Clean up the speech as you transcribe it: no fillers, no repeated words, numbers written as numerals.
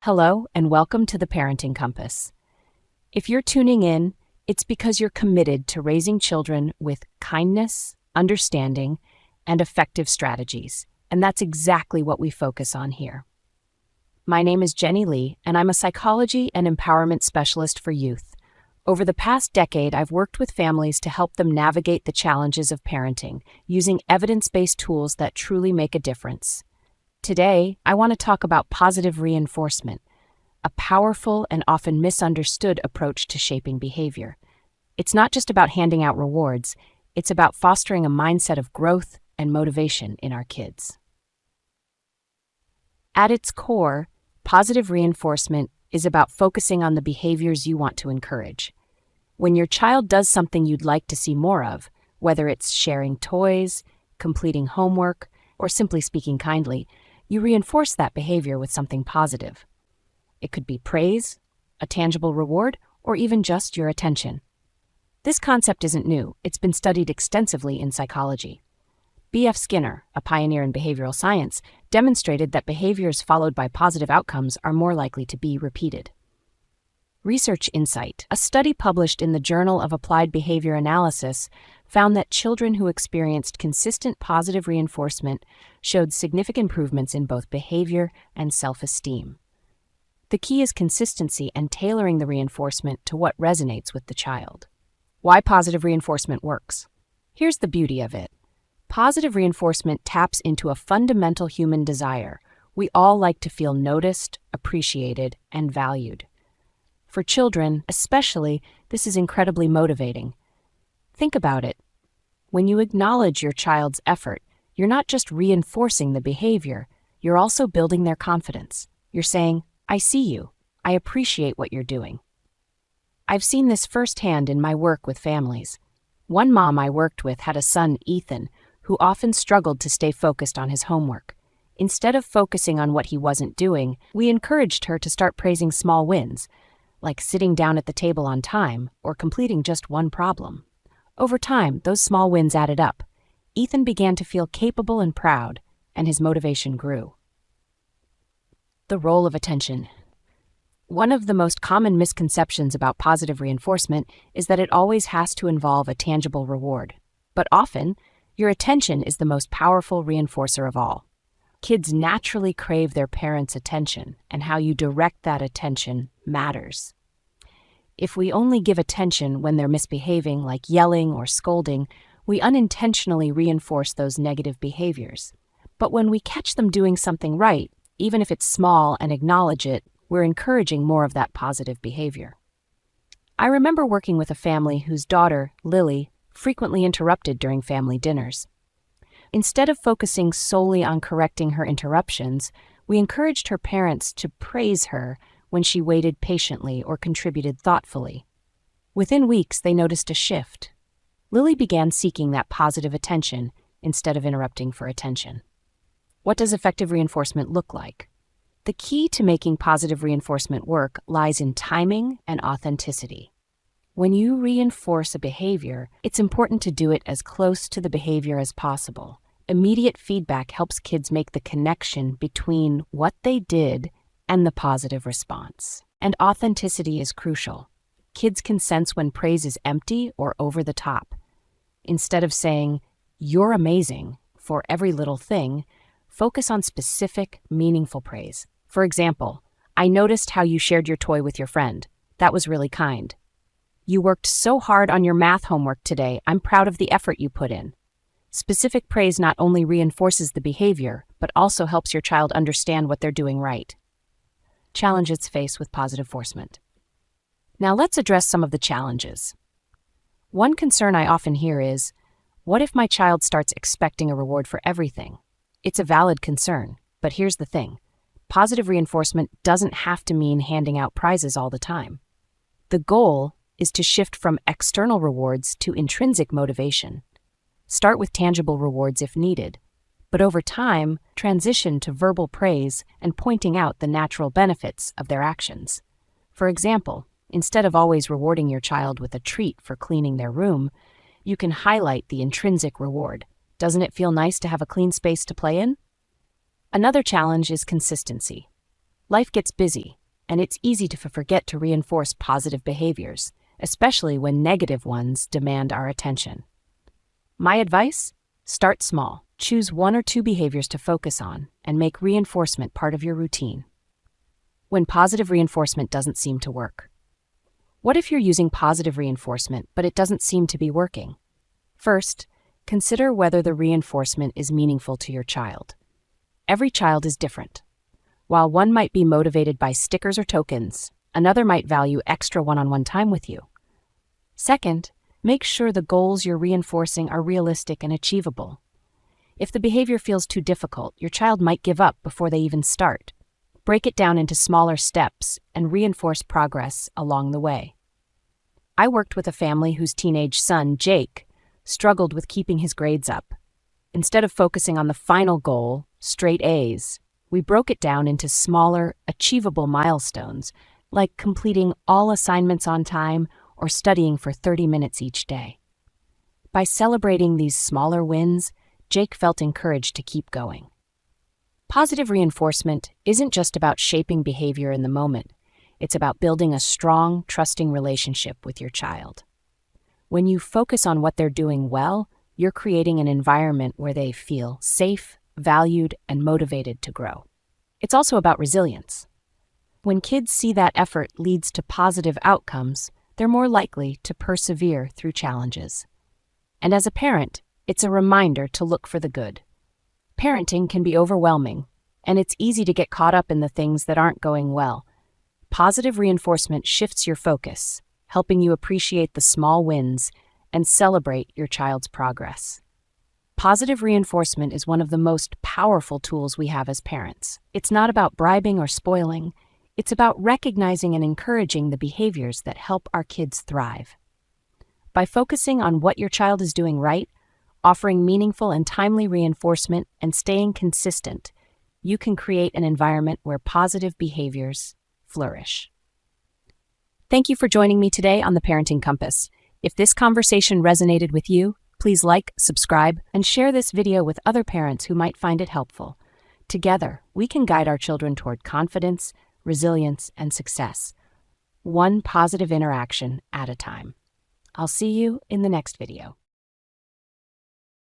Hello, and welcome to the Parenting Compass. If you're tuning in, it's because you're committed to raising children with kindness, understanding, and effective strategies, and that's exactly what we focus on here. My name is Jenny Lee, and I'm a psychology and empowerment specialist for youth. Over the past decade, I've worked with families to help them navigate the challenges of parenting, using evidence-based tools that truly make a difference. Today, I want to talk about positive reinforcement, a powerful and often misunderstood approach to shaping behavior. It's not just about handing out rewards, it's about fostering a mindset of growth and motivation in our kids. At its core, positive reinforcement is about focusing on the behaviors you want to encourage. When your child does something you'd like to see more of, whether it's sharing toys, completing homework, or simply speaking kindly, you reinforce that behavior with something positive. It could be praise, a tangible reward, or even just your attention. This concept isn't new. It's been studied extensively in psychology. B.F. Skinner, a pioneer in behavioral science, demonstrated that behaviors followed by positive outcomes are more likely to be repeated. Research Insight, a study published in the Journal of Applied Behavior Analysis, found that children who experienced consistent positive reinforcement showed significant improvements in both behavior and self-esteem. The key is consistency and tailoring the reinforcement to what resonates with the child. Why positive reinforcement works? Here's the beauty of it. Positive reinforcement taps into a fundamental human desire. We all like to feel noticed, appreciated, and valued. For children, especially, this is incredibly motivating. Think about it. When you acknowledge your child's effort, you're not just reinforcing the behavior, you're also building their confidence. You're saying, I see you. I appreciate what you're doing. I've seen this firsthand in my work with families. One mom I worked with had a son, Ethan, who often struggled to stay focused on his homework. Instead of focusing on what he wasn't doing, we encouraged her to start praising small wins, like sitting down at the table on time or completing just one problem. Over time, those small wins added up. Ethan began to feel capable and proud, and his motivation grew. The role of attention. One of the most common misconceptions about positive reinforcement is that it always has to involve a tangible reward. But often, your attention is the most powerful reinforcer of all. Kids naturally crave their parents' attention, and how you direct that attention matters. If we only give attention when they're misbehaving, like yelling or scolding, we unintentionally reinforce those negative behaviors. But when we catch them doing something right, even if it's small, and acknowledge it, we're encouraging more of that positive behavior. I remember working with a family whose daughter, Lily, frequently interrupted during family dinners. Instead of focusing solely on correcting her interruptions, we encouraged her parents to praise her when she waited patiently or contributed thoughtfully. Within weeks, they noticed a shift. Lily began seeking that positive attention instead of interrupting for attention. What does effective reinforcement look like? The key to making positive reinforcement work lies in timing and authenticity. When you reinforce a behavior, it's important to do it as close to the behavior as possible. Immediate feedback helps kids make the connection between what they did and the positive response. And authenticity is crucial. Kids can sense when praise is empty or over the top. Instead of saying, "You're amazing," for every little thing, focus on specific, meaningful praise. For example, "I noticed how you shared your toy with your friend. That was really kind. You worked so hard on your math homework today. I'm proud of the effort you put in." Specific praise not only reinforces the behavior, but also helps your child understand what they're doing right. Challenges faced with positive reinforcement. Now let's address some of the challenges. One concern I often hear is, what if my child starts expecting a reward for everything? It's a valid concern, but here's the thing. Positive reinforcement doesn't have to mean handing out prizes all the time. The goal is to shift from external rewards to intrinsic motivation. Start with tangible rewards if needed, but over time, transition to verbal praise and pointing out the natural benefits of their actions. For example, instead of always rewarding your child with a treat for cleaning their room, you can highlight the intrinsic reward. Doesn't it feel nice to have a clean space to play in? Another challenge is consistency. Life gets busy, and it's easy to forget to reinforce positive behaviors, especially when negative ones demand our attention. My advice? Start small. Choose 1 or 2 behaviors to focus on and make reinforcement part of your routine. When positive reinforcement doesn't seem to work. What if you're using positive reinforcement, but it doesn't seem to be working? First, consider whether the reinforcement is meaningful to your child. Every child is different. While one might be motivated by stickers or tokens, another might value extra one-on-one time with you. Second, make sure the goals you're reinforcing are realistic and achievable. If the behavior feels too difficult, your child might give up before they even start. Break it down into smaller steps and reinforce progress along the way. I worked with a family whose teenage son, Jake, struggled with keeping his grades up. Instead of focusing on the final goal, straight A's, we broke it down into smaller, achievable milestones, like completing all assignments on time or studying for 30 minutes each day. By celebrating these smaller wins, Jake felt encouraged to keep going. Positive reinforcement isn't just about shaping behavior in the moment. It's about building a strong, trusting relationship with your child. When you focus on what they're doing well, you're creating an environment where they feel safe, valued, and motivated to grow. It's also about resilience. When kids see that effort leads to positive outcomes, they're more likely to persevere through challenges. And as a parent, it's a reminder to look for the good. Parenting can be overwhelming, and it's easy to get caught up in the things that aren't going well. Positive reinforcement shifts your focus, helping you appreciate the small wins and celebrate your child's progress. Positive reinforcement is one of the most powerful tools we have as parents. It's not about bribing or spoiling. It's about recognizing and encouraging the behaviors that help our kids thrive. By focusing on what your child is doing right, offering meaningful and timely reinforcement, and staying consistent, you can create an environment where positive behaviors flourish. Thank you for joining me today on the Parenting Compass. If this conversation resonated with you, please like, subscribe, and share this video with other parents who might find it helpful. Together, we can guide our children toward confidence, resilience, and success, one positive interaction at a time. I'll see you in the next video.